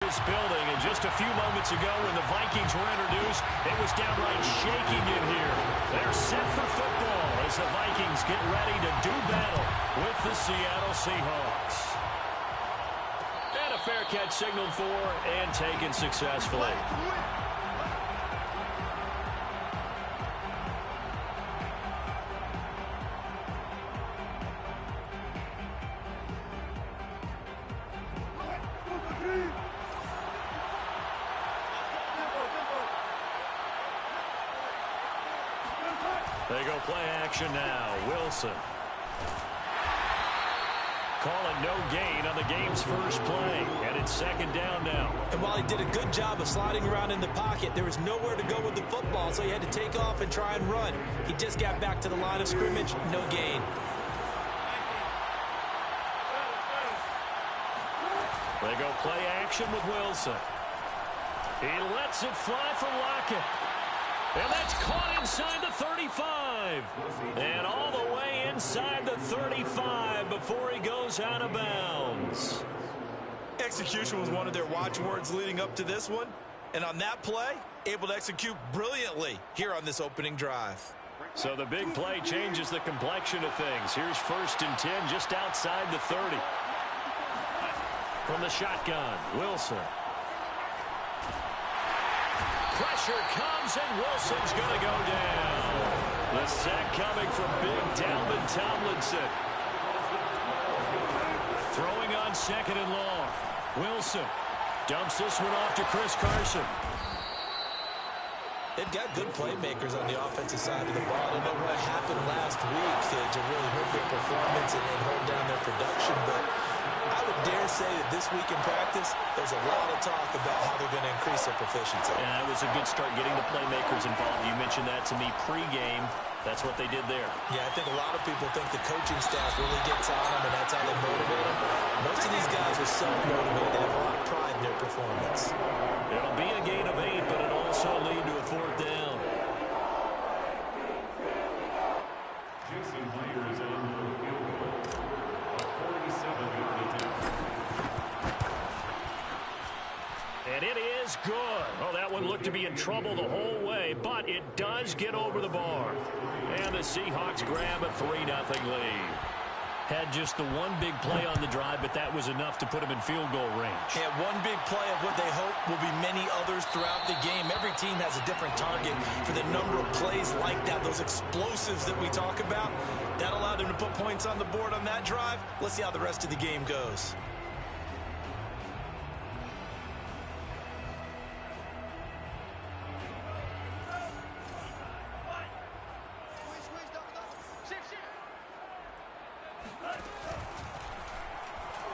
this building. And just a few moments ago when the Vikings were introduced, it was downright shaking in here. They're set for football as the Vikings get ready to do battle with the Seattle Seahawks. And a fair catch signaled for and taken successfully. They go play action now. Wilson. Call it no gain on the game's first play. And it's second down now. And while he did a good job of sliding around in the pocket, there was nowhere to go with the football, so he had to take off and try and run. He just got back to the line of scrimmage. No gain. They go play action with Wilson. He lets it fly for Lockett. And that's caught inside the 35. And all the way inside the 35 before he goes out of bounds. Execution was one of their watchwords leading up to this one. And on that play, able to execute brilliantly here on this opening drive. So the big play changes the complexion of things. Here's 1st and 10 just outside the 30. From the shotgun, Wilson. Pressure comes, and Wilson's going to go down. The sack coming from big Dalvin Tomlinson. Throwing on 2nd and long. Wilson dumps this one off to Chris Carson. They've got good playmakers on the offensive side of the ball. I don't know what happened last week to really hurt their performance and hold down their production, but I would dare say that this week in practice, there's a lot of talk about how they're going to increase their proficiency. And that was a good start getting the playmakers involved. You mentioned that to me pregame. That's what they did there. Yeah, I think a lot of people think the coaching staff really gets on them, and that's how they motivate them. Most of these guys are self-motivated. They have a lot of pride in their performance. It'll be a gain of 8, but it'll also lead to a 4th down. Jason Myers on for the field goal. 47 yard attempt. And it is good. Oh, that one looked to be in trouble the whole way, but it does get over the bar. And the Seahawks grab a 3-0 lead. Had just the one big play on the drive, but that was enough to put them in field goal range. Yeah, one big play of what they hope will be many others throughout the game. Every team has a different target for the number of plays like that, those explosives that we talk about. That allowed them to put points on the board on that drive. Let's see how the rest of the game goes.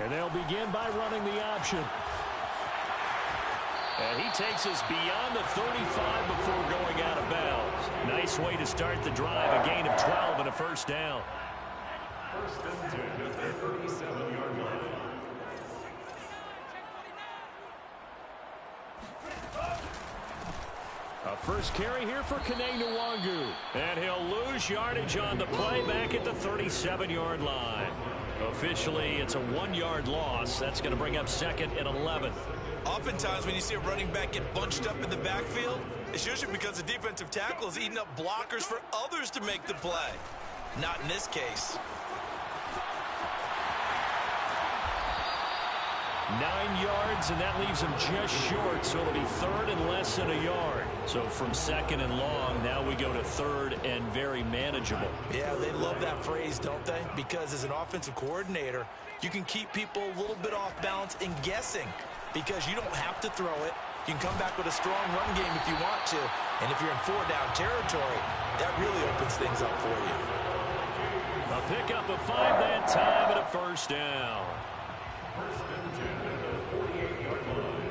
And they'll begin by running the option. And he takes us beyond the 35 before going out of bounds. Nice way to start the drive, a gain of 12 and a 1st down. 1st and 10 at their 37-yard line. A first carry here for Kene Nwangu. And he'll lose yardage on the play back at the 37-yard line. Officially, it's a 1-yard loss. That's going to bring up 2nd and 11. Oftentimes, when you see a running back get bunched up in the backfield, it's usually because the defensive tackle is eating up blockers for others to make the play. Not in this case. 9 yards, and that leaves him just short, so it'll be 3rd and less than a yard. So from 2nd and long, now we go to 3rd and very manageable. Yeah, they love that phrase, don't they? Because as an offensive coordinator, you can keep people a little bit off balance and guessing because you don't have to throw it. You can come back with a strong run game if you want to. And if you're in 4-down territory, that really opens things up for you. A pickup of 5 that time and a 1st down. 1st and 10 at the 48-yard line.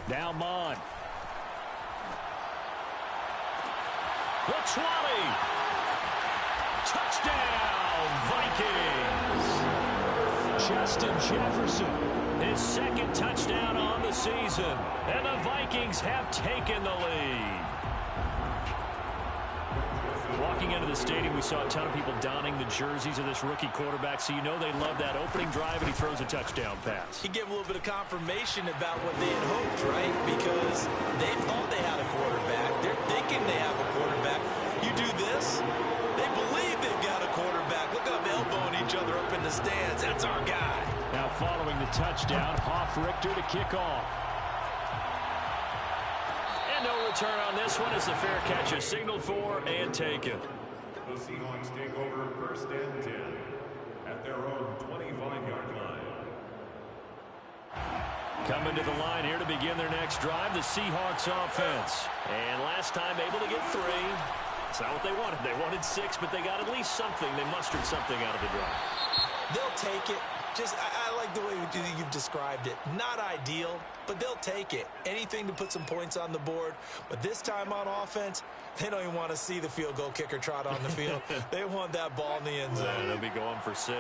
Now Mond. The 20. Touchdown, Vikings! Justin Jefferson, his second touchdown on the season. And the Vikings have taken the lead. Walking into the stadium, we saw a ton of people donning the jerseys of this rookie quarterback, so you know they love that opening drive, and he throws a touchdown pass. He gave a little bit of confirmation about what they had hoped, right? Because they thought they had a quarterback. They're thinking they have a quarterback. You do this, they believe they've got a quarterback. Look at them elbowing each other up in the stands. That's our guy. Now following the touchdown, Hoff-Richter to kick off. And no return on this one as the fair catch is signaled for and taken. The Seahawks take over 1st and 10 at their own 25-yard line. Coming to the line here to begin their next drive, the Seahawks offense. And last time able to get 3. It's not what they wanted. They wanted 6, but they got at least something. They mustered something out of the drive. They'll take it. Just, I like the way you've described it. Not ideal, but they'll take it. Anything to put some points on the board. But this time on offense, they don't even want to see the field goal kicker trot on the field. They want that ball in the end zone. They'll be going for 6.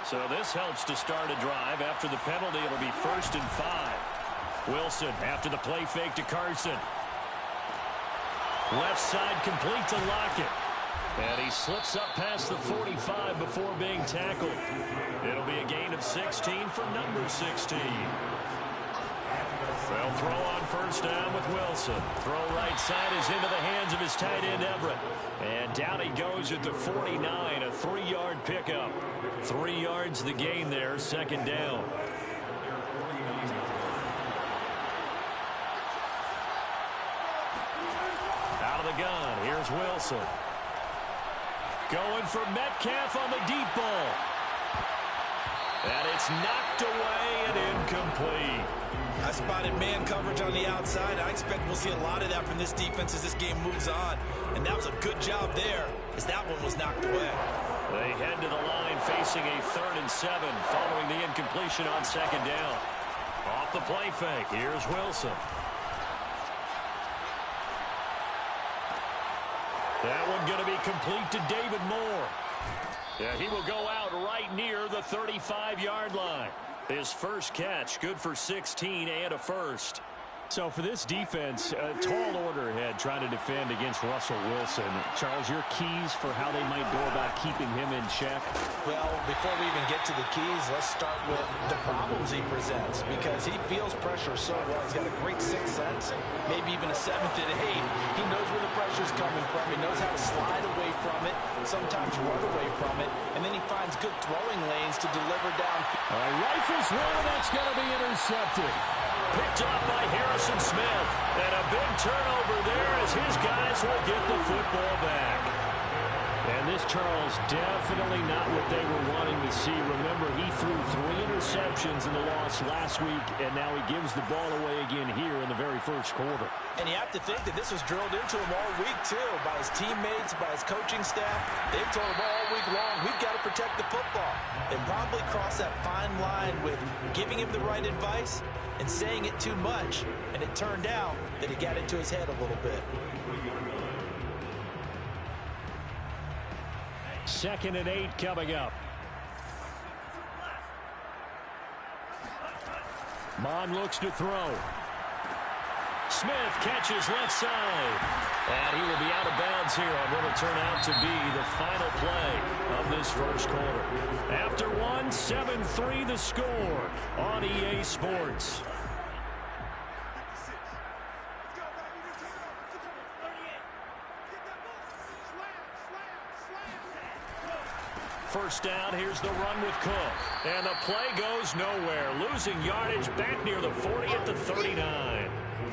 So this helps to start a drive. After the penalty, it'll be 1st and 5. Wilson after the play fake to Carson. Left side complete to Lockett. And he slips up past the 45 before being tackled. It'll be a gain of 16 for number 16. They'll throw on 1st down with Wilson. Throw right side is into the hands of his tight end, Everett. And down he goes at the 49, a 3-yard pickup. 3 yards the gain there, 2nd down. Out of the gun, here's Wilson. Going for Metcalf on the deep ball. And it's knocked away and incomplete. I spotted man coverage on the outside. I expect we'll see a lot of that from this defense as this game moves on. And that was a good job there as that one was knocked away. They head to the line facing a 3rd and 7 following the incompletion on 2nd down. Off the play fake, here's Wilson. That one going to be complete to David Moore. Yeah, he will go out right near the 35-yard line. His first catch, good for 16 and a 1st. So for this defense, a tall order ahead trying to defend against Russell Wilson. Charles, your keys for how they might go about keeping him in check? Well, before we even get to the keys, let's start with the problems he presents, because he feels pressure so well. He's got a great 6th sense, maybe even a 7th and 8. He knows where the pressure's coming from. He knows how to slide away from it, sometimes run away from it, and then he finds good throwing lanes to deliver down. Rifles one, and that's going to be intercepted. Picked up by Harrison Smith. And a big turnover there as his guys will get the football back. And this, Charles, definitely not what they were wanting to see. Remember, he threw 3 interceptions in the loss last week, and now he gives the ball away again here in the very first quarter. And you have to think that this was drilled into him all week, too, by his teammates, by his coaching staff. They've told him all week long, we've got to protect the football. They probably crossed that fine line with giving him the right advice and saying it too much, and it turned out that it got into his head a little bit. 2nd and 8 coming up. Mon looks to throw. Smith catches left side. And he will be out of bounds here on what will turn out to be the final play of this first quarter. After 1, 7-3 the score on EA Sports. First down, here's the run with Cook. And the play goes nowhere. Losing yardage back near the 40 at the 39.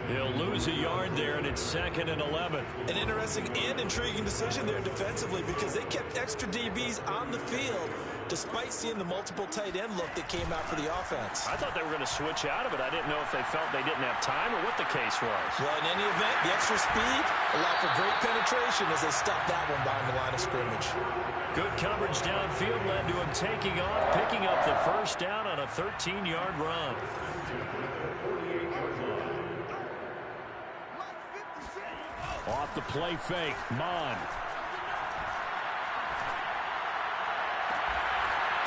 He'll lose a yard there, and it's 2nd and 11. An interesting and intriguing decision there defensively, because they kept extra DBs on the field despite seeing the multiple tight end look that came out for the offense. I thought they were going to switch out of it. I didn't know if they felt they didn't have time or what the case was. Well, in any event, the extra speed allowed for great penetration as they stopped that one behind the line of scrimmage. Good coverage downfield led to him taking off, picking up the first down on a 13-yard run. Off the play fake, Mon.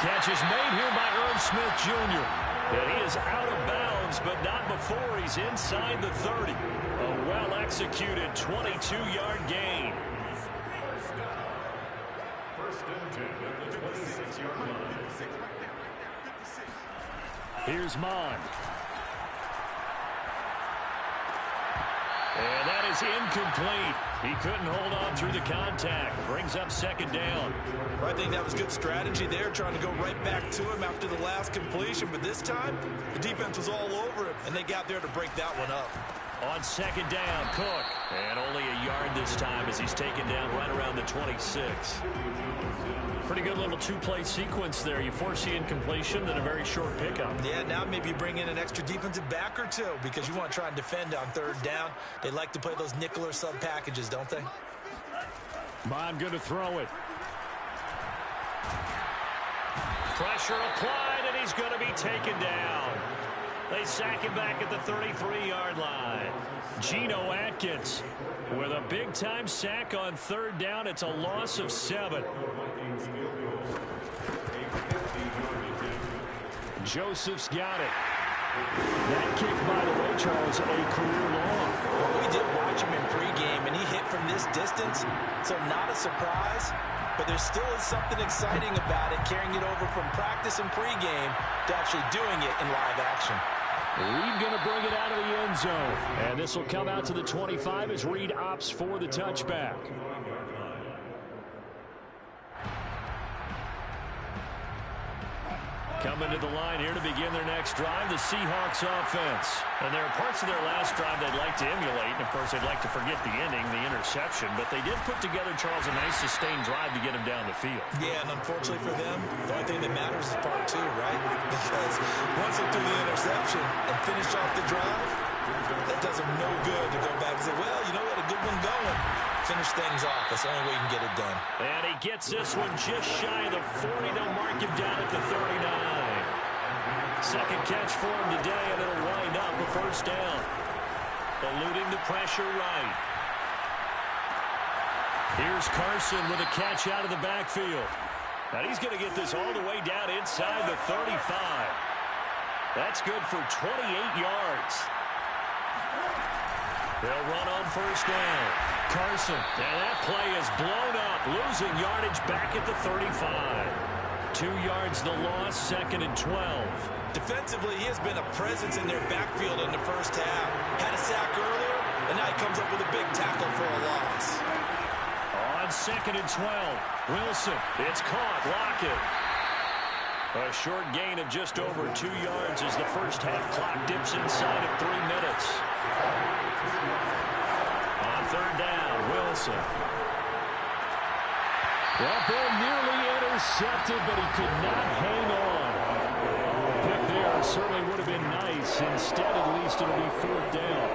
Catch is made here by Irv Smith Jr. And he is out of bounds, but not before he's inside the 30. A well-executed 22-yard gain. First and 10 at the 26-yard line. Here's Mond. And that is incomplete. He couldn't hold on through the contact. Brings up second down. Well, I think that was good strategy there, trying to go right back to him after the last completion. But this time, the defense was all over him, and they got there to break that one up. On second down, Cook. And only a yard this time as he's taken down right around the 26. Pretty good little two-play sequence there. You force the incompletion, then a very short pickup. Yeah, now maybe you bring in an extra defensive back or two because you want to try and defend on third down. They like to play those nickel or sub packages, don't they? Mond going to throw it. Pressure applied, and he's going to be taken down. They sack him back at the 33-yard line. Geno Atkins with a big-time sack on third down. It's a loss of 7. Joseph's got it. That kick, by the way, Charles, a career long. Well, we did watch him in pregame, and he hit from this distance, so not a surprise. But there still is something exciting about it, carrying it over from practice and pregame to actually doing it in live action. Reed going to bring it out of the end zone. And this will come out to the 25 as Reed opts for the touchback. Coming to the line here to begin their next drive, the Seahawks offense. And there are parts of their last drive they'd like to emulate. And, of course, they'd like to forget the ending, the interception. But they did put together, Charles, a nice sustained drive to get him down the field. Yeah, and unfortunately for them, the only thing that matters is part two, right? Because once they threw the interception and finished off the drive, that does them no good to go back and say, well, you know, we had a good one going. Finish things off. That's the only way you can get it done. And he gets this one just shy of the 40. They'll mark him down at the 39. Second catch for him today, and it'll wind up a first down. Eluding the pressure right. Here's Carson with a catch out of the backfield. And he's going to get this all the way down inside the 35. That's good for 28 yards. They'll run on first down. Carson, and that play is blown up, losing yardage back at the 35. 2 yards the loss, second and 12. Defensively, he has been a presence in their backfield in the first half. Had a sack earlier, and now he comes up with a big tackle for a loss. On second and 12, Wilson, it's caught, Lockett. A short gain of just over 2 yards as the first half clock dips inside of 3 minutes. On third down, Wilson. That ball nearly intercepted, but he could not hang on. A pick there certainly would have been nice. Instead, at least it'll be fourth down.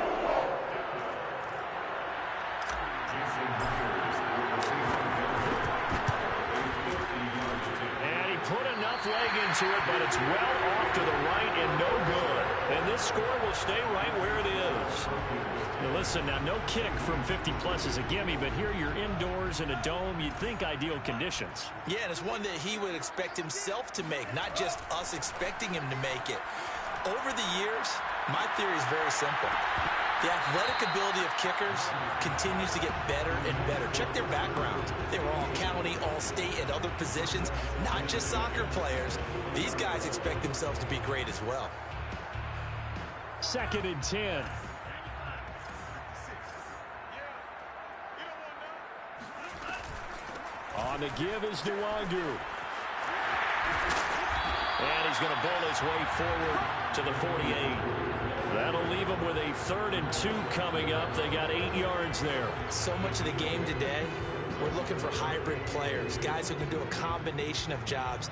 And he put enough leg into it, but it's well off to the right and no good. And this score will stay right where it is. Now listen, now no kick from 50-plus is a gimme, but here you're indoors in a dome. You'd think ideal conditions. Yeah, and it's one that he would expect himself to make, not just us expecting him to make it. Over the years, my theory is very simple. The athletic ability of kickers continues to get better and better. Check their background. They were all county, all state, at other positions, not just soccer players. These guys expect themselves to be great as well. Second and 10. On the give is Nwangu. And he's going to bowl his way forward to the 48. That'll leave him with a 3rd and 2 coming up. They got 8 yards there. So much of the game today, we're looking for hybrid players, guys who can do a combination of jobs.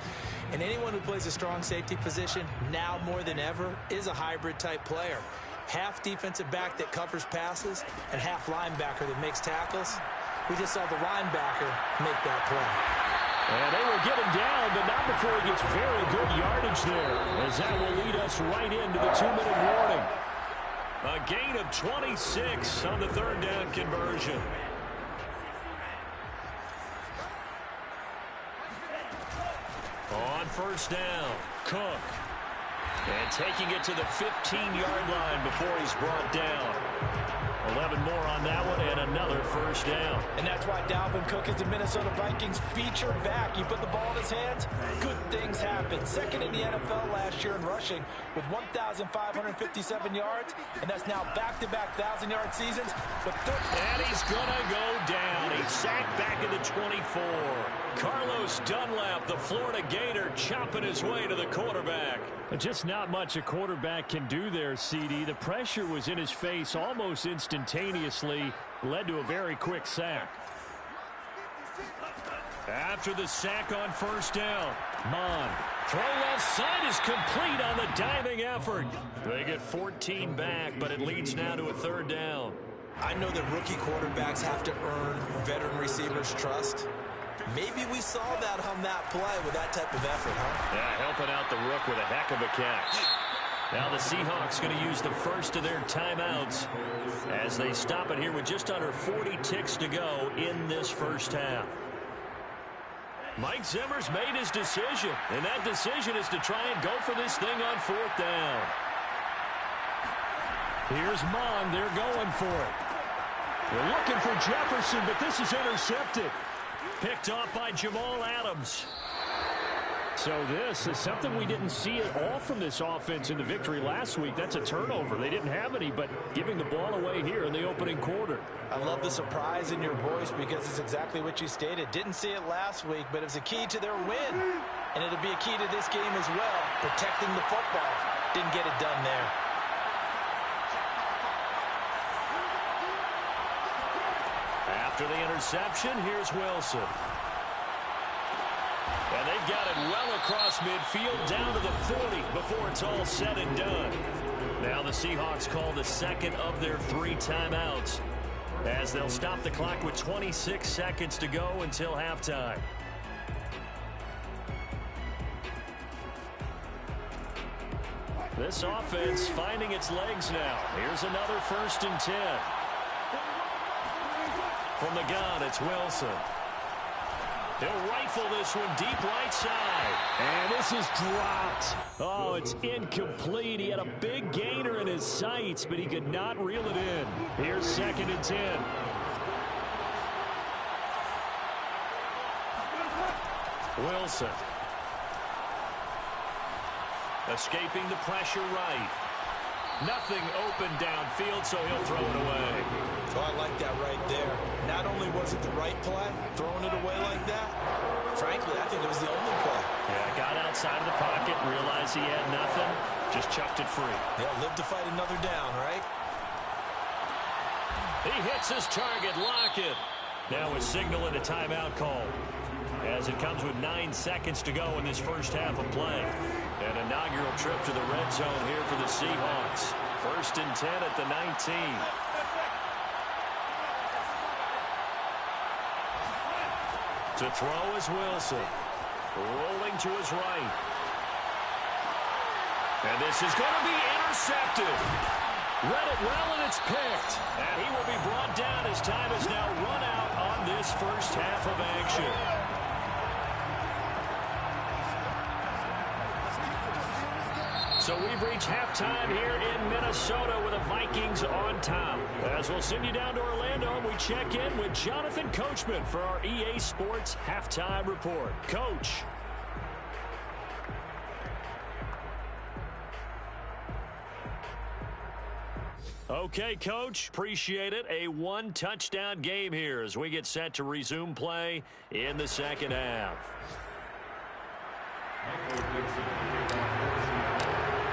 And anyone who plays a strong safety position, now more than ever, is a hybrid type player. Half defensive back that covers passes and half linebacker that makes tackles. We just saw the linebacker make that play. And they will get him down, but not before he gets very good yardage there, as that will lead us right into the 2-minute warning. A gain of 26 on the 3rd down conversion. On first down, Cook. And taking it to the 15-yard line before he's brought down. 11 more on that one and another first down. And that's why Dalvin Cook is the Minnesota Vikings featured back. You put the ball in his hands, good things happen. Second in the NFL last year in rushing with 1,557 yards, and that's now back-to-back 1,000-yard seasons. And he's going to go down. He's sacked back into 24. Carlos Dunlap, the Florida Gator, chopping his way to the quarterback. Just not much a quarterback can do there, CD. The pressure was in his face almost instantaneously, led to a very quick sack. After the sack on first down, Mon. Throw left side is complete on the diving effort. They get 14 back, but it leads now to a third down. I know that rookie quarterbacks have to earn veteran receivers' trust. Maybe we saw that on that play with that type of effort, huh? Yeah, helping out the rook with a heck of a catch. Now the Seahawks going to use the first of their timeouts as they stop it here with just under 40 ticks to go in this first half. Mike Zimmer's made his decision, and that decision is to try and go for this thing on fourth down. Here's Mon. They're going for it. They're looking for Jefferson, but this is intercepted. Picked off by Jamal Adams. So this is something we didn't see at all from this offense in the victory last week. That's a turnover. They didn't have any, but giving the ball away here in the opening quarter. I love the surprise in your voice because it's exactly what you stated. Didn't see it last week, but it was a key to their win. And it'll be a key to this game as well, protecting the football. Didn't get it done there. After the interception, here's Wilson. And they've got it well across midfield down to the 40 before it's all said and done. Now the Seahawks call the second of their 3 timeouts as they'll stop the clock with 26 seconds to go until halftime. This offense finding its legs now. Here's another 1st and 10. From the gun, it's Wilson. He'll rifle this one deep right side. And this is dropped. Oh, it's incomplete. He had a big gainer in his sights, but he could not reel it in. Here's 2nd and 10. Wilson. Escaping the pressure right. Nothing open downfield, so he'll throw it away. Oh, I like that right there. Not only was it the right play, throwing it away like that, frankly, I think it was the only play. Yeah, got outside of the pocket, realized he had nothing, just chucked it free. Yeah, live to fight another down, right? He hits his target, Lockett. Now a signal and a timeout call as it comes with 9 seconds to go in this first half of play. An inaugural trip to the red zone here for the Seahawks. 1st and 10 at the 19. To throw is Wilson. Rolling to his right. And this is going to be intercepted. Read it well, and it's picked. And he will be brought down as time has now run out on this first half of action. So we've reached halftime here in Minnesota with the Vikings on top. As we'll send you down to Orlando, we check in with Jonathan Coachman for our EA Sports Halftime Report. Coach. Okay, Coach, appreciate it. A 1-touchdown game here as we get set to resume play in the second half.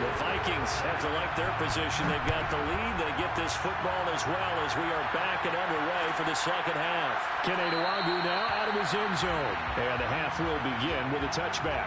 The Vikings have to like their position. They've got the lead. They get this football as well as we are back and underway for the second half. Kene Nwangwu now out of his end zone. And the half will begin with a touchback.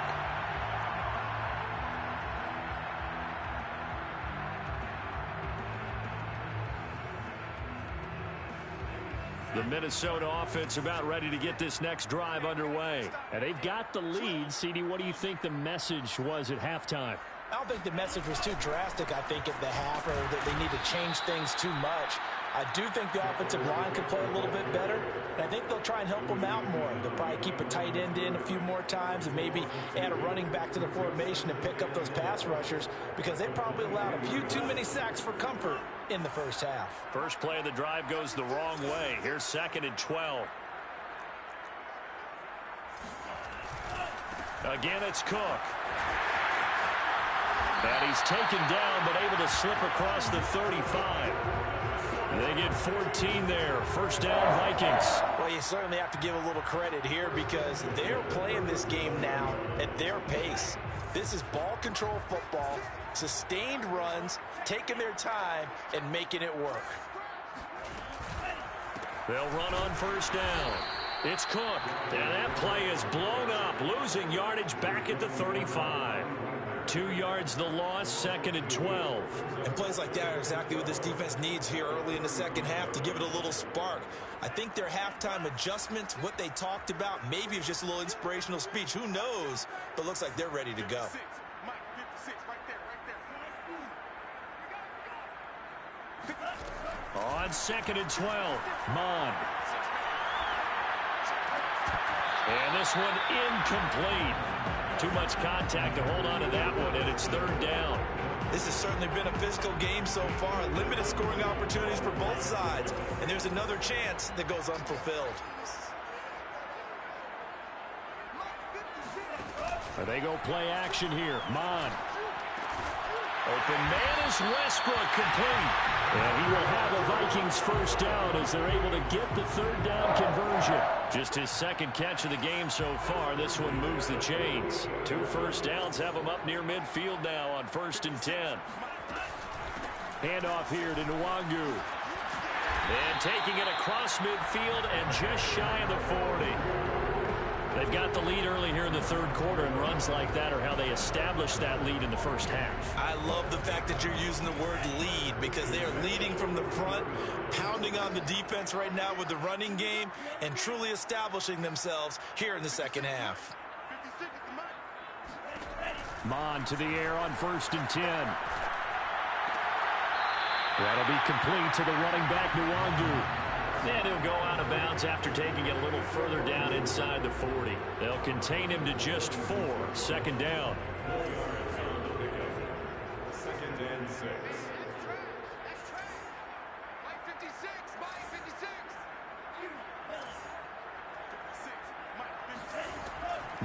The Minnesota offense about ready to get this next drive underway. And they've got the lead. CD, what do you think the message was at halftime? I don't think the message was too drastic, I think, at the half, or that they need to change things too much. I do think the offensive line could play a little bit better, and I think they'll try and help them out more. They'll probably keep a tight end in a few more times and maybe add a running back to the formation and pick up those pass rushers because they probably allowed a few too many sacks for comfort in the first half. First play of the drive goes the wrong way. Here's 2nd and 12. Again, it's Cook. And he's taken down, but able to slip across the 35. They get 14 there. First down, Vikings. Well, you certainly have to give a little credit here because they're playing this game now at their pace. This is ball control football, sustained runs, taking their time, and making it work. They'll run on first down. It's Cook. And that play is blown up, losing yardage back at the 35. 2 yards the loss, 2nd and 12. And plays like that are exactly what this defense needs here early in the second half to give it a little spark. I think their halftime adjustments, what they talked about, maybe it's just a little inspirational speech. Who knows? But looks like they're ready to go. On 2nd and 12, Mond. And this one incomplete. Too much contact to hold on to that one, and it's 3rd down. This has certainly been a physical game so far. Limited scoring opportunities for both sides. And there's another chance that goes unfulfilled. They go play action here. Mond. Open man is Westbrook, complete. And he will have a Vikings first down as they're able to get the 3rd down conversion. Just his 2nd catch of the game so far. This one moves the chains. 2 first downs have him up near midfield now on 1st and 10. Handoff here to Nwangu. And taking it across midfield and just shy of the 40. They've got the lead early here in the 3rd quarter, and runs like that are how they establish that lead in the first half. I love the fact that you're using the word lead because they are leading from the front, pounding on the defense right now with the running game, and truly establishing themselves here in the second half. Mond to the air on 1st and 10. That'll be complete to the running back, Nwangu. And he'll go out of bounds after taking it a little further down inside the 40. They'll contain him to just 4. 2nd down. 2nd and 6.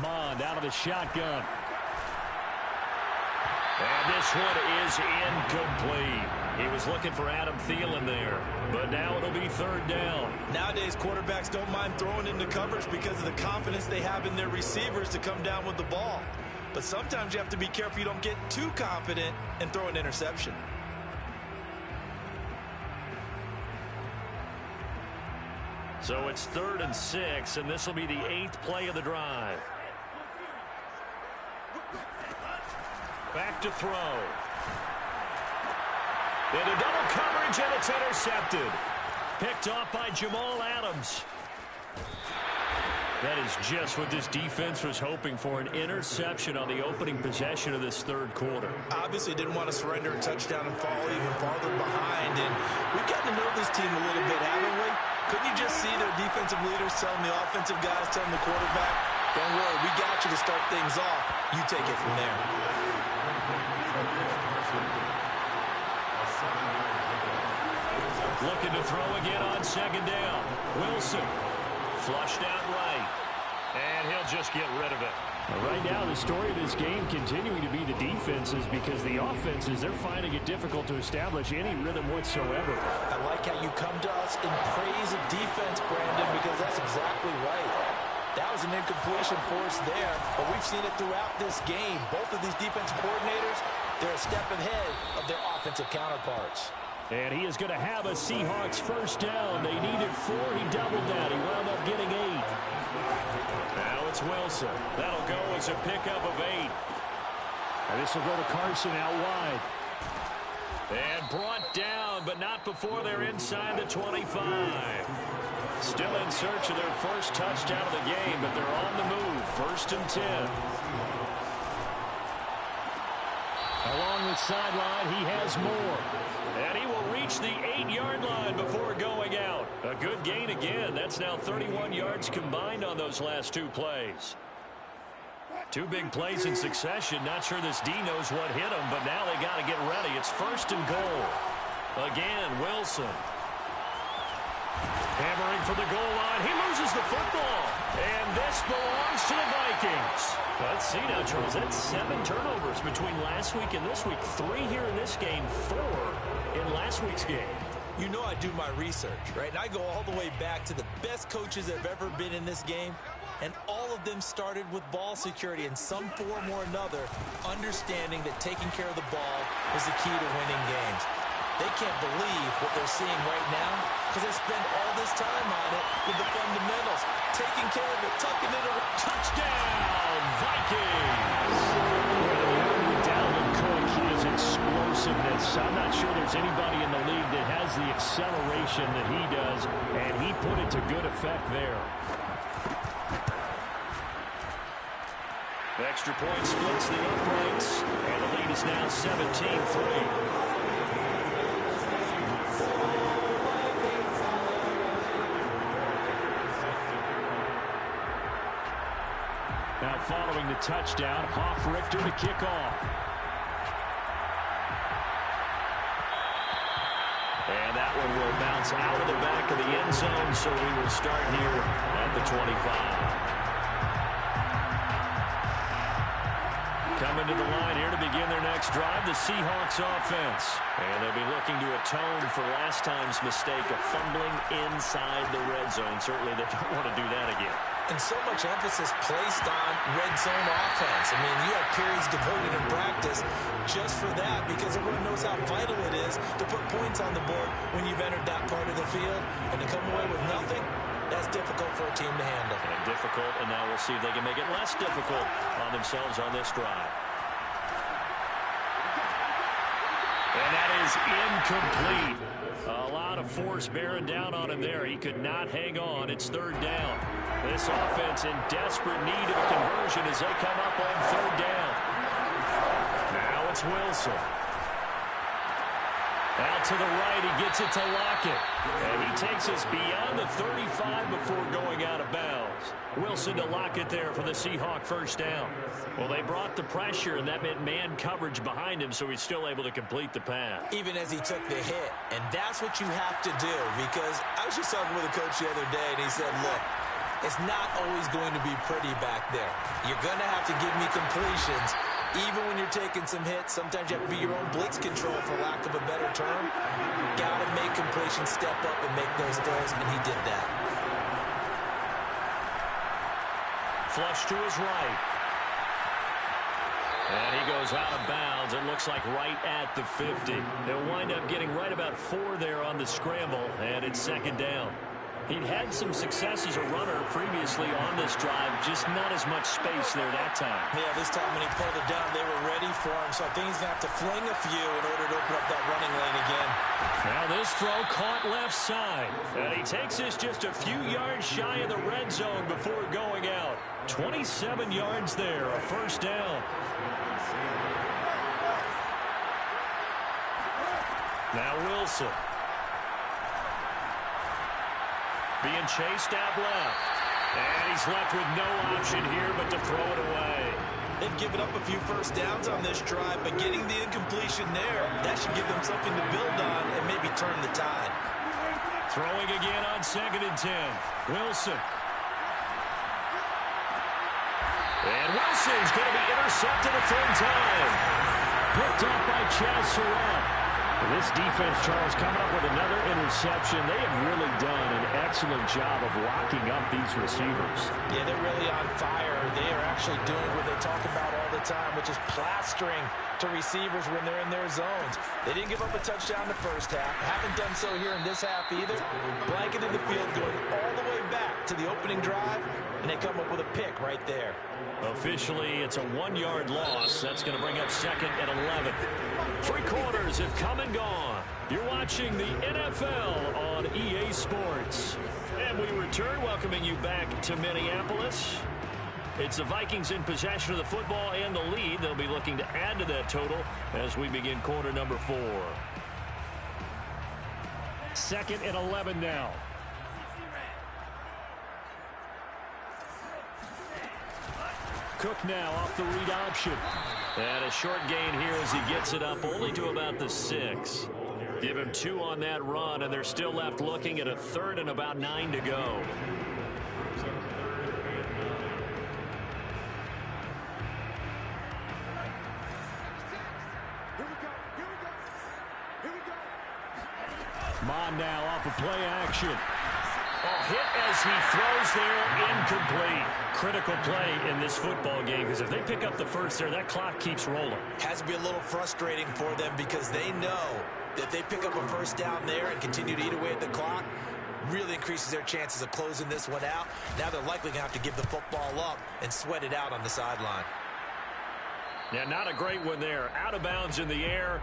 Mond out of the shotgun. And this one is incomplete. He was looking for Adam Thielen there, but now it'll be 3rd down. Nowadays, quarterbacks don't mind throwing into coverage because of the confidence they have in their receivers to come down with the ball. But sometimes you have to be careful you don't get too confident and throw an interception. So it's 3rd and 6, and this will be the 8th play of the drive. Back to throw. Into double coverage, and it's intercepted. Picked off by Jamal Adams. That is just what this defense was hoping for, an interception on the opening possession of this 3rd quarter. Obviously didn't want to surrender a touchdown and fall even farther behind. And we've gotten to know this team a little bit, haven't we? Couldn't you just see their defensive leaders telling the offensive guys, telling the quarterback, don't worry, we got you to start things off. You take it from there. Looking to throw again on 2nd down. Wilson flushed out right. And he'll just get rid of it. Right now, the story of this game continuing to be the defenses because the offenses, they're finding it difficult to establish any rhythm whatsoever. I like how you come to us in praise of defense, Brandon, because that's exactly right. That was an incompletion for us there, but we've seen it throughout this game. Both of these defensive coordinators, they're a step ahead of their offensive counterparts. And he is going to have a Seahawks first down. They needed 4. He doubled that. He wound up getting 8. Now it's Wilson. That'll go as a pickup of 8. And this will go to Carson out wide. And brought down, but not before they're inside the 25. Still in search of their first touchdown of the game, but they're on the move. 1st and 10. Along the sideline, he has more. And he will reach the 8-yard line before going out. A good gain again. That's now 31 yards combined on those last 2 plays. 2 big plays in succession. Not sure this D knows what hit him, but now they got to get ready. It's 1st and goal. Again, Wilson. Hammering for the goal line. He loses the football. And this belongs to the Vikings. Let's see now, Charles. That's 7 turnovers between last week and this week. 3 here in this game, 4 in last week's game. You know I do my research, right? And I go all the way back to the best coaches that have ever been in this game. And all of them started with ball security in some form or another, understanding that taking care of the ball is the key to winning games. They can't believe what they're seeing right now because they spend all this time on it with the fundamentals, taking care of it, tucking it away. Touchdown, Vikings! With Dalvin Cook, his explosiveness. I'm not sure there's anybody in the league that has the acceleration that he does, and he put it to good effect there. The extra point splits the uprights, and the lead is now 17-3. Now following the touchdown, Hofrichter to kick off. And that one will bounce out of the back of the end zone, so we will start here at the 25. Coming to the line here to begin their next drive, the Seahawks offense. And they'll be looking to atone for last time's mistake of fumbling inside the red zone. Certainly they don't want to do that again. And so much emphasis placed on red zone offense. I mean, you have periods devoted in practice just for that because everyone knows how vital it is to put points on the board when you've entered that part of the field. And to come away with nothing, that's difficult for a team to handle. And difficult, and now we'll see if they can make it less difficult on themselves on this drive. And that is incomplete. A lot of force bearing down on him there. He could not hang on. It's 3rd down. This offense in desperate need of a conversion as they come up on 3rd down. Now it's Wilson. Out to the right, he gets it to Lockett. And he takes us beyond the 35 before going out of bounds. Wilson to Lockett there for the Seahawk 1st down. Well, they brought the pressure, and that meant man coverage behind him, so he's still able to complete the pass. Even as he took the hit. And that's what you have to do because I was just talking with a coach the other day, and he said, look, it's not always going to be pretty back there. You're going to have to give me completions. Even when you're taking some hits, sometimes you have to be your own blitz control, for lack of a better term. Got to make completions, step up and make those throws, and he did that. Flush to his right. And he goes out of bounds. It looks like right at the 50. They'll wind up getting right about 4 there on the scramble, and it's 2nd down. He'd had some success as a runner previously on this drive, just not as much space there that time. Yeah, this time when he pulled it down, they were ready for him, so I think he's going to have to fling a few in order to open up that running lane again. Now this throw caught left side, and he takes us just a few yards shy of the red zone before going out. 27 yards there, a 1st down. Now Wilson. Being chased out left. And he's left with no option here but to throw it away. They've given up a few 1st downs on this drive, but getting the incompletion there, that should give them something to build on and maybe turn the tide. Throwing again on 2nd and 10. Wilson. And Wilson's going to be intercepted a 3rd time. Picked up by Chaz Surratt. This defense, Charles, coming up with another interception. They have really done an excellent job of locking up these receivers. Yeah, they're really on fire. They are actually doing what they talk about all the time, which is plastering to receivers when they're in their zones. They didn't give up a touchdown in the 1st half. Haven't done so here in this half either. Blanketed the field going all the way back to the opening drive, and they come up with a pick right there. Officially, it's a 1-yard loss. That's going to bring up 2nd and 11. 3 quarters have come and gone. You're watching the NFL on EA Sports. And we return, welcoming you back to Minneapolis. It's the Vikings in possession of the football and the lead. They'll be looking to add to that total as we begin quarter number 4. 2nd and 11 now. Cook now off the read option. And a short gain here as he gets it up only to about the 6. Give him 2 on that run, and they're still left looking at a 3rd and about 9 to go. Mond now off of play action. Hit as he throws there, incomplete. Critical play in this football game because if they pick up the first there, that clock keeps rolling. Has to be a little frustrating for them because they know that if they pick up a first down there and continue to eat away at the clock, really increases their chances of closing this one out. Now they're likely going to have to give the football up and sweat it out on the sideline. Yeah, not a great one there. Out of bounds in the air.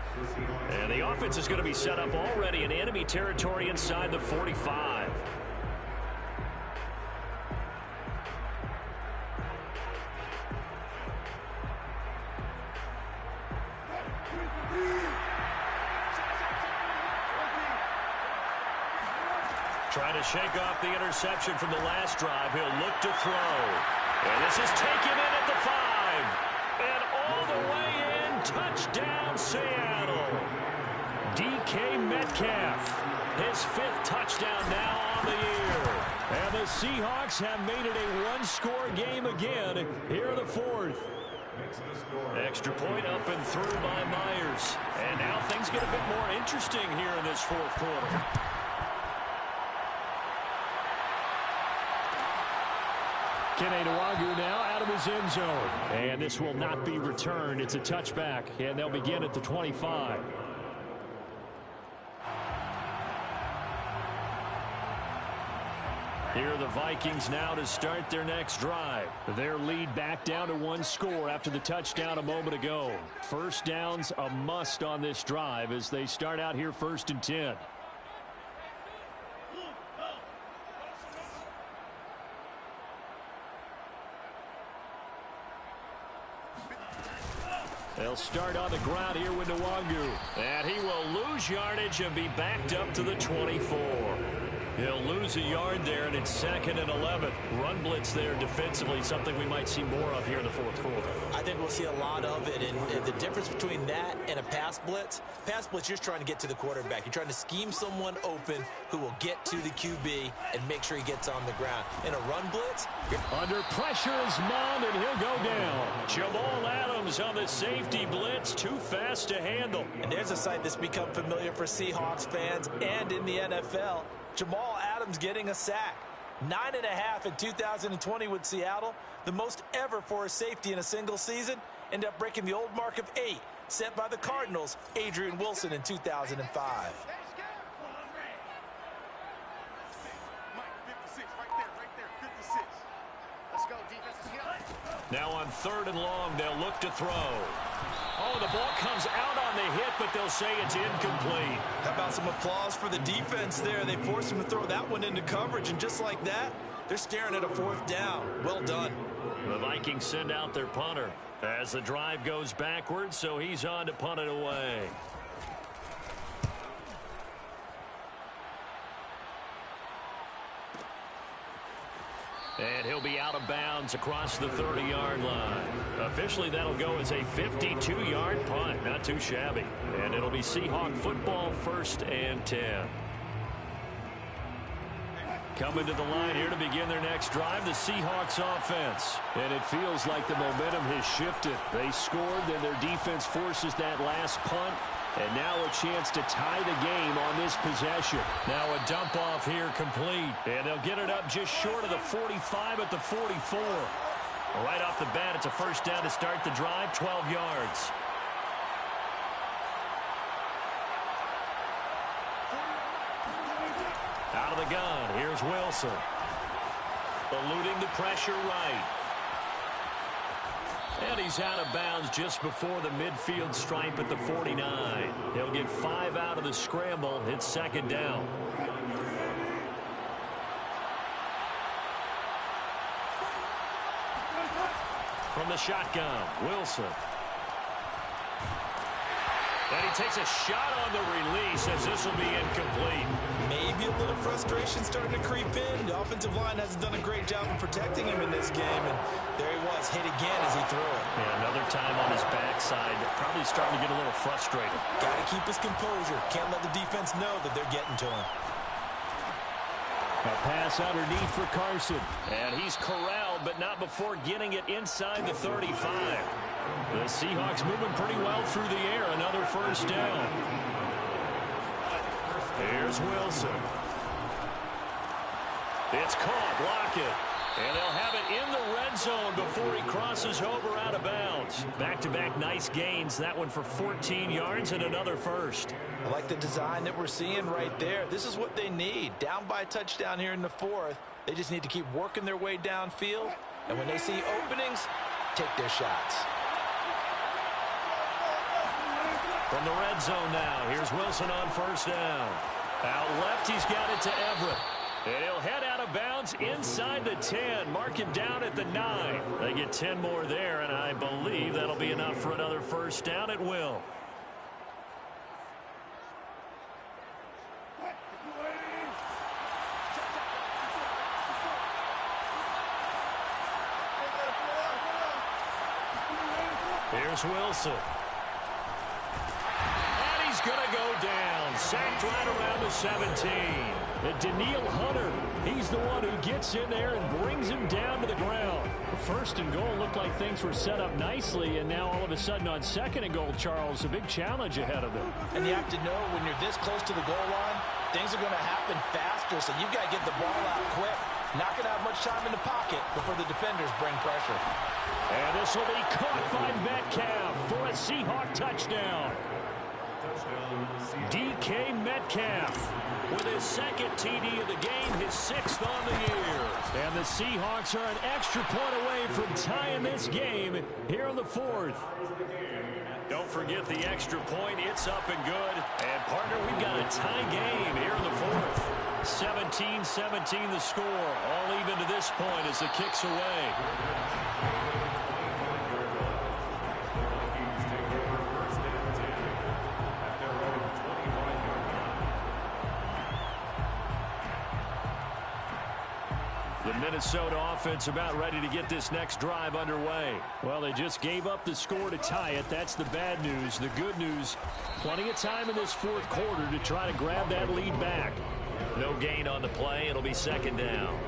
And the offense is going to be set up already in enemy territory inside the 45. Trying to shake off the interception from the last drive. He'll look to throw. And this is taken in at the 5. And all the way in. Touchdown, Seattle. DK Metcalf. His 5th touchdown now on the year. And the Seahawks have made it a one-score game again. Here the 4th. Extra point up and through by Myers. And now things get a bit more interesting here in this 4th quarter. Kene Nwangwu now out of his end zone. And this will not be returned. It's a touchback, and they'll begin at the 25. Here are the Vikings now to start their next drive. Their lead back down to 1 score after the touchdown a moment ago. First down's a must on this drive as they start out here 1st and 10. They'll start on the ground here with Nwangwu. And he will lose yardage and be backed up to the 24. He'll lose a yard there, and it's 2nd and 11. Run blitz there defensively, something we might see more of here in the 4th quarter. I think we'll see a lot of it, and the difference between that and a pass blitz, you're just trying to get to the quarterback. You're trying to scheme someone open who will get to the QB and make sure he gets on the ground. In a run blitz, under pressure is Mond, and he'll go down. Jamal Adams on the safety blitz, too fast to handle. And there's a sight that's become familiar for Seahawks fans and in the NFL. Jamal Adams getting a sack. 9.5 in 2020 with Seattle. The most ever for a safety in a single season. End up breaking the old mark of 8 set by the Cardinals, Adrian Wilson in 2005. Now on 3rd and long, they'll look to throw. Oh, the ball comes out on the hit, but they'll say it's incomplete. How about some applause for the defense there? They forced him to throw that one into coverage, and just like that, they're staring at a 4th down. Well done. The Vikings send out their punter as the drive goes backwards, so he's on to punt it away. And he'll be out of bounds across the 30-yard line. Officially, that'll go as a 52-yard punt. Not too shabby. And it'll be Seahawk football 1st and 10. Coming to the line here to begin their next drive, the Seahawks offense. And it feels like the momentum has shifted. They scored, then their defense forces that last punt. And now a chance to tie the game on this possession. Now a dump off here complete. And they'll get it up just short of the 45 at the 44. Right off the bat, it's a first down to start the drive, 12 yards. Out of the gun, here's Wilson. Eluding the pressure right. And he's out of bounds just before the midfield stripe at the 49. He'll get 5 out of the scramble. It's 2nd down. from the shotgun. Wilson. And he takes a shot on the release as this will be incomplete. Maybe a little frustration starting to creep in. The offensive line hasn't done a great job of protecting him in this game. And there he was, hit again as he threw it. Yeah, another time on his backside. Probably starting to get a little frustrated. Got to keep his composure. Can't let the defense know that they're getting to him. A pass underneath for Carson. And he's corralled, but not before getting it inside the 35. The Seahawks moving pretty well through the air. Another first down. Here's Wilson. It's caught. Block it. And they'll have it in the red zone before he crosses over out of bounds. Back-to-back nice gains. That one for 14 yards and another first. I like the design that we're seeing right there. This is what they need. Down by a touchdown here in the fourth. They just need to keep working their way downfield. And when they see openings, take their shots. From the red zone now, here's Wilson on first down. Out left, he's got it to Everett. And he'll head out of bounds inside the 10. Mark him down at the 9. They get 10 more there, and I believe that'll be enough for another first down. It will. Here's Wilson. Going to go down. Sacked right around the 17. Daniil Hunter, he's the one who gets in there and brings him down to the ground. First and goal looked like things were set up nicely, and now all of a sudden on second and goal, Charles, a big challenge ahead of them. And you have to know when you're this close to the goal line, things are going to happen faster, so you've got to get the ball out quick. Not going to have much time in the pocket before the defenders bring pressure. And this will be caught by Metcalf for a Seahawk touchdown. DK Metcalf with his second TD of the game, his 6th on the year. And the Seahawks are an extra point away from tying this game here in the 4th. Don't forget the extra point. It's up and good. And, partner, we've got a tie game here in the 4th. 17-17 the score. All even to this point as the kick's away. The Minnesota offense about ready to get this next drive underway. Well, they just gave up the score to tie it. That's the bad news. The good news, plenty of time in this 4th quarter to try to grab that lead back. No gain on the play. It'll be second down.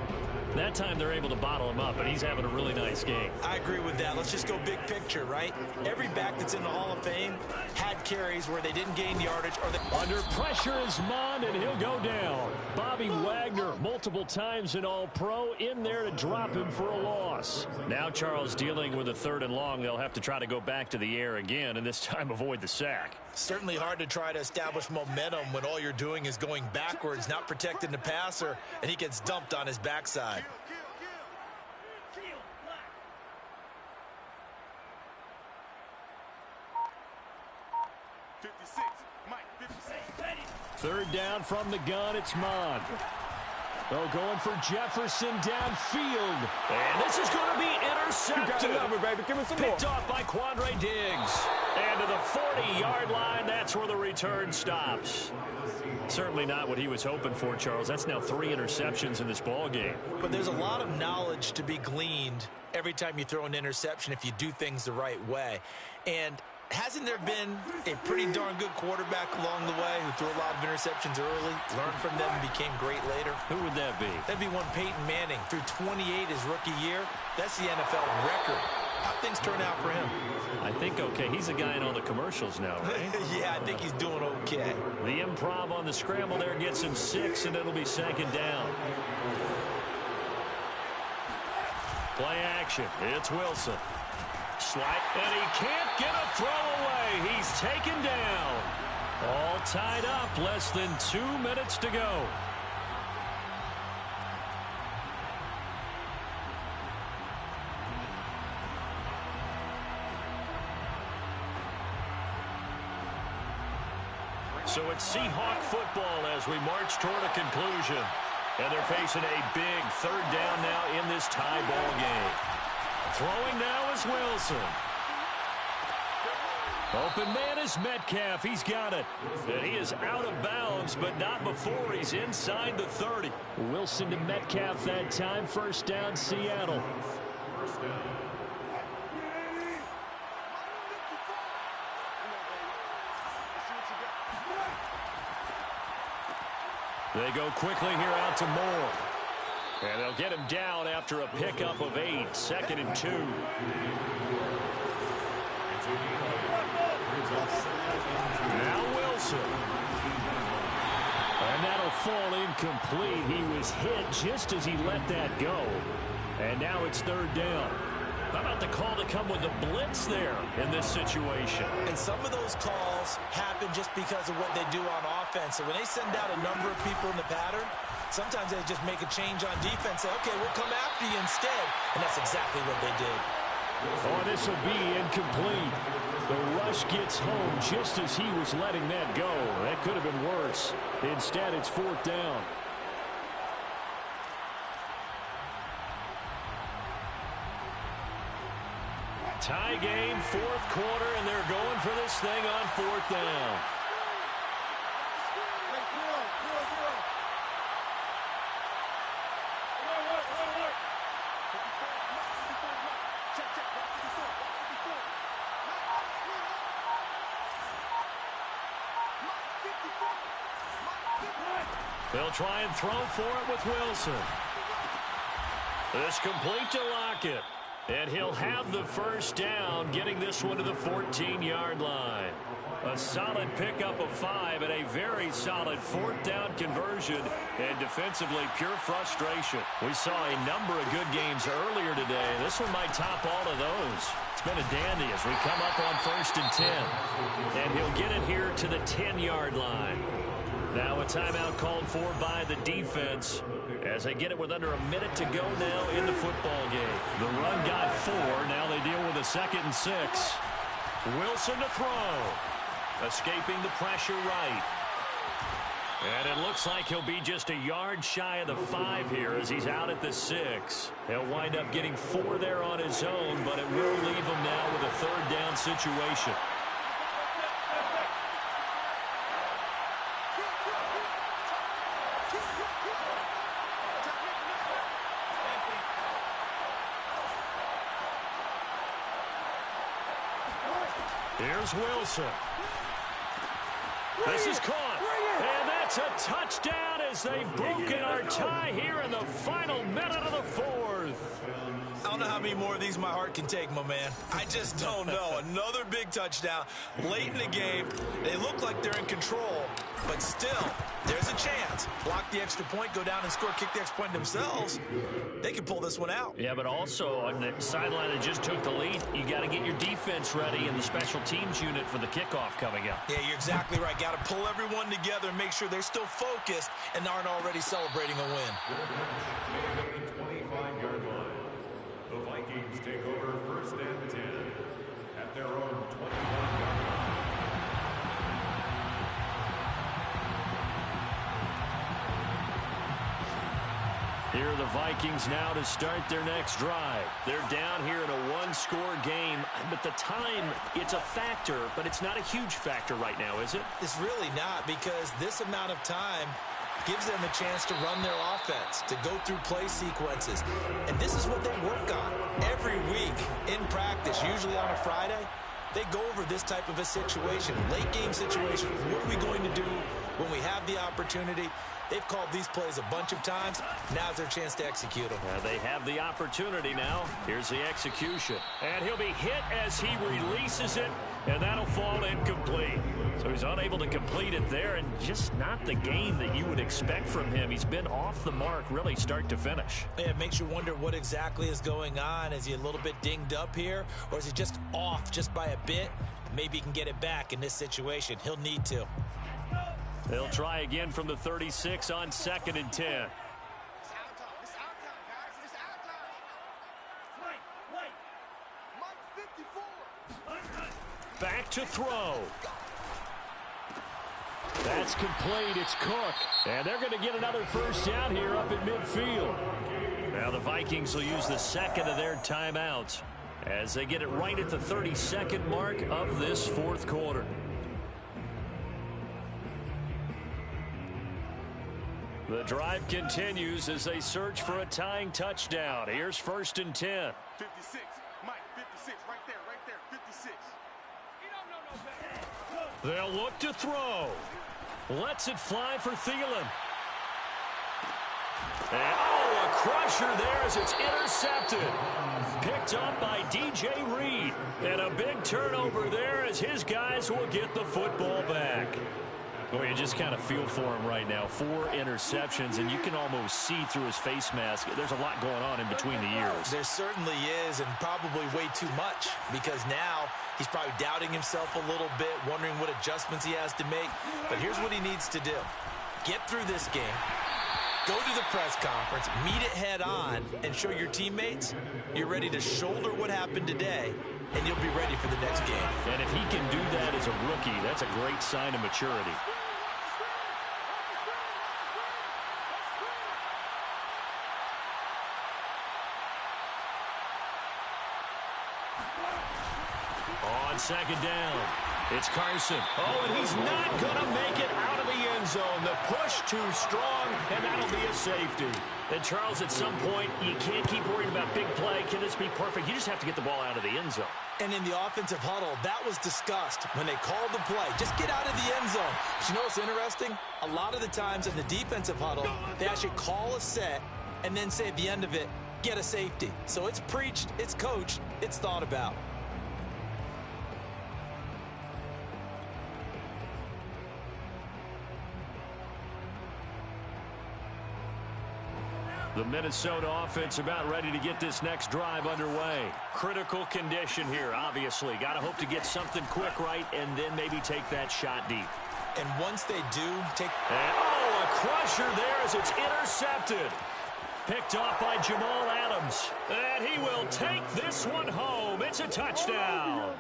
That time they're able to bottle him up, and he's having a really nice game. I agree with that. Let's just go big picture, right? Every back that's in the Hall of Fame had carries where they didn't gain yardage. Under pressure is Mond, and he'll go down. Bobby Wagner, multiple times an All-Pro, in there to drop him for a loss. Now Charles dealing with a 3rd and long. They'll have to try to go back to the air again, and this time avoid the sack. Certainly hard to try to establish momentum when all you're doing is going backwards, not protecting the passer, and he gets dumped on his backside. Third down from the gun, it's Mond. Oh, going for Jefferson downfield. And this is going to be intercepted. You got the number, baby. Give me some Picked off by Quandre Diggs. And to the 40-yard line, that's where the return stops. Certainly not what he was hoping for, Charles. That's now 3 interceptions in this ball game. But there's a lot of knowledge to be gleaned every time you throw an interception if you do things the right way. And hasn't there been a pretty darn good quarterback along the way who threw a lot of interceptions early, learned from them, and became great later? Who would that be? That'd be one Peyton Manning. Threw 28 his rookie year. That's the NFL record. How'd things turn out for him? I think okay. He's a guy in all the commercials now, right? Yeah, I think he's doing okay. The improv on the scramble there gets him 6, and it'll be second down. Play action. It's Wilson. Slide, and he can't get a throw away. He's taken down. All tied up, less than 2 minutes to go. So it's Seahawk football as we march toward a conclusion. And they're facing a big 3rd down now in this tie ball game. Throwing now is Wilson. Open man is Metcalf. He's got it. And he is out of bounds, but not before he's inside the 30. Wilson to Metcalf that time. First down, Seattle. First down. They go quickly here out to Moore. And they'll get him down after a pickup of 8. 2nd and 2. Now Wilson. And that'll fall incomplete. He was hit just as he let that go. And now it's 3rd down. How about the call to come with the blitz there in this situation? And some of those calls happen just because of what they do on offense. So when they send out a number of people in the pattern, sometimes they just make a change on defense. Say, okay, we'll come after you instead. And that's exactly what they did. Oh, this will be incomplete. The rush gets home just as he was letting that go. That could have been worse. Instead, it's 4th down. Tie game, 4th quarter, and they're going for this thing on 4th down. They'll try and throw for it with Wilson. This complete to Lockett. And he'll have the first down, getting this one to the 14-yard line. A solid pickup of 5 and a very solid 4th down conversion. And defensively, pure frustration. We saw a number of good games earlier today. This one might top all of those. It's been a dandy as we come up on 1st and 10. And he'll get it here to the 10-yard line. Now a timeout called for by the defense as they get it with under a minute to go now in the football game. The run got 4. Now they deal with a 2nd and 6. Wilson to throw. Escaping the pressure right. And it looks like he'll be just a yard shy of the 5 here as he's out at the 6. He'll wind up getting 4 there on his own, but it will leave him now with a 3rd down situation. Here's Wilson. This is caught. And that's a touchdown as they've broken our tie here in the final minute of the 4th. I don't know how many more of these my heart can take, my man. I just don't know. Another big touchdown late in the game. They look like they're in control, but still, there's a chance. Block the extra point, go down and score, kick the extra point themselves. They can pull this one out. Yeah, but also on the sideline that just took the lead, you got to get your defense ready and the special teams unit for the kickoff coming up. Yeah, you're exactly right. Got to pull everyone together and make sure they're still focused and aren't already celebrating a win. 25-yard line. The Vikings take over 1st and 10 at their own 25-yard line. Here are the Vikings now to start their next drive. They're down here in a 1-score game, but the time, it's a factor, but it's not a huge factor right now, is it? It's really not, because this amount of time gives them a chance to run their offense, to go through play sequences. And this is what they work on every week in practice, usually on a Friday. They go over this type of a situation, late game situation. What are we going to do when we have the opportunity? They've called these plays a bunch of times. Now's their chance to execute them. They have the opportunity now. Here's the execution. And he'll be hit as he releases it, and that'll fall incomplete. So he's unable to complete it there, and just not the game that you would expect from him. He's been off the mark really start to finish. Yeah, it makes you wonder what exactly is going on. Is he a little bit dinged up here, or is he just off just by a bit? Maybe he can get it back in this situation. He'll need to. They'll try again from the 36 on 2nd and 10. Back to throw. That's complete. It's Cook. And they're going to get another first down here up at midfield. Now the Vikings will use the second of their timeouts as they get it right at the 32nd mark of this fourth quarter. The drive continues as they search for a tying touchdown. Here's 1st and 10. 56, Mike, 56, right there, 56. They'll look to throw. Lets it fly for Thielen. And, a crusher there as it's intercepted. Picked up by DJ Reed. And a big turnover there as his guys will get the football back. Well, you just kind of feel for him right now. 4 interceptions, and you can almost see through his face mask. There's a lot going on in between the ears. There certainly is, and probably way too much, because now he's probably doubting himself a little bit, wondering what adjustments he has to make. But here's what he needs to do. Get through this game, go to the press conference, meet it head on, and show your teammates you're ready to shoulder what happened today, and you'll be ready for the next game. And if he can do that as a rookie, that's a great sign of maturity. On second down, it's Carson. Oh, and he's not going to make it out of the end zone. The push too strong, and that'll be a safety. And, Charles, at some point, you can't keep worrying about big play. Can this be perfect? You just have to get the ball out of the end zone. And in the offensive huddle, that was discussed when they called the play. Just get out of the end zone. But you know what's interesting? A lot of the times in the defensive huddle, they actually call a set and then say at the end of it, get a safety. So it's preached, it's coached, it's thought about. The Minnesota offense about ready to get this next drive underway. Critical condition here, obviously. Got to hope to get something quick right and then maybe take that shot deep. And once they do, take... And, a crusher there as it's intercepted. Picked off by Jamal Adams. And he will take this one home. It's a touchdown.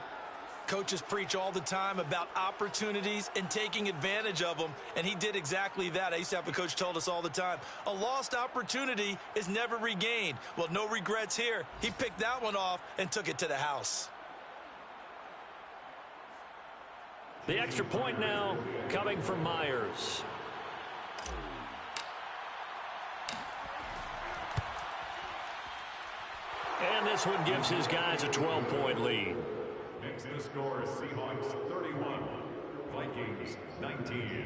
Coaches preach all the time about opportunities and taking advantage of them, and he did exactly that. I used to have a coach told us all the time, a lost opportunity is never regained. Well, no regrets here. He picked that one off and took it to the house. The extra point now coming from Myers. And this one gives his guys a 12-point lead. Next the score, Seahawks 31, Vikings 19.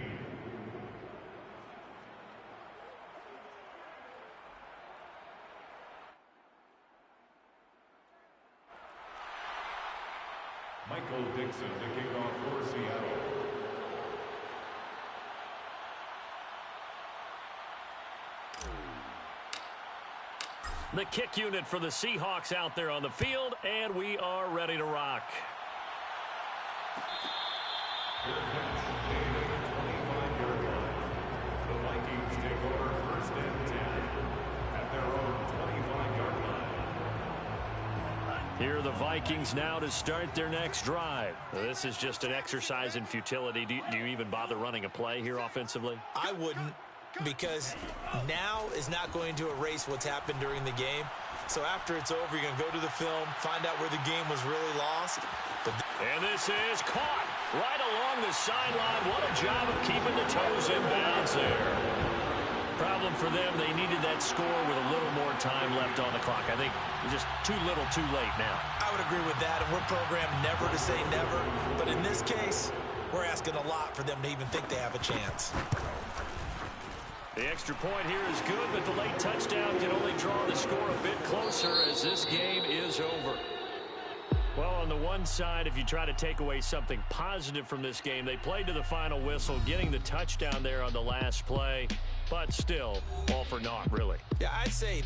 Michael Dixon to kick off for Seattle. The kick unit for the Seahawks out there on the field, and we are ready to rock. Good catch, made at the 25-yard line. The Vikings take over 1st and 10 at their own 25-yard line. Here are the Vikings now to start their next drive. This is just an exercise in futility. Do you even bother running a play here offensively? I wouldn't, because now is not going to erase what's happened during the game. So after it's over, you're going to go to the film, find out where the game was really lost. And this is caught right along the sideline. What a job of keeping the toes in bounds there. Problem for them, they needed that score with a little more time left on the clock. I think just too little too late now. I would agree with that, and we're programmed never to say never. But in this case, we're asking a lot for them to even think they have a chance. The extra point here is good, but the late touchdown can only draw the score a bit closer as this game is over. Well, on the one side, if you try to take away something positive from this game, they played to the final whistle, getting the touchdown there on the last play, but still, all for naught, really. Yeah, I'd say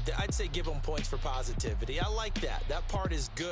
give them points for positivity. I like that. That part is good.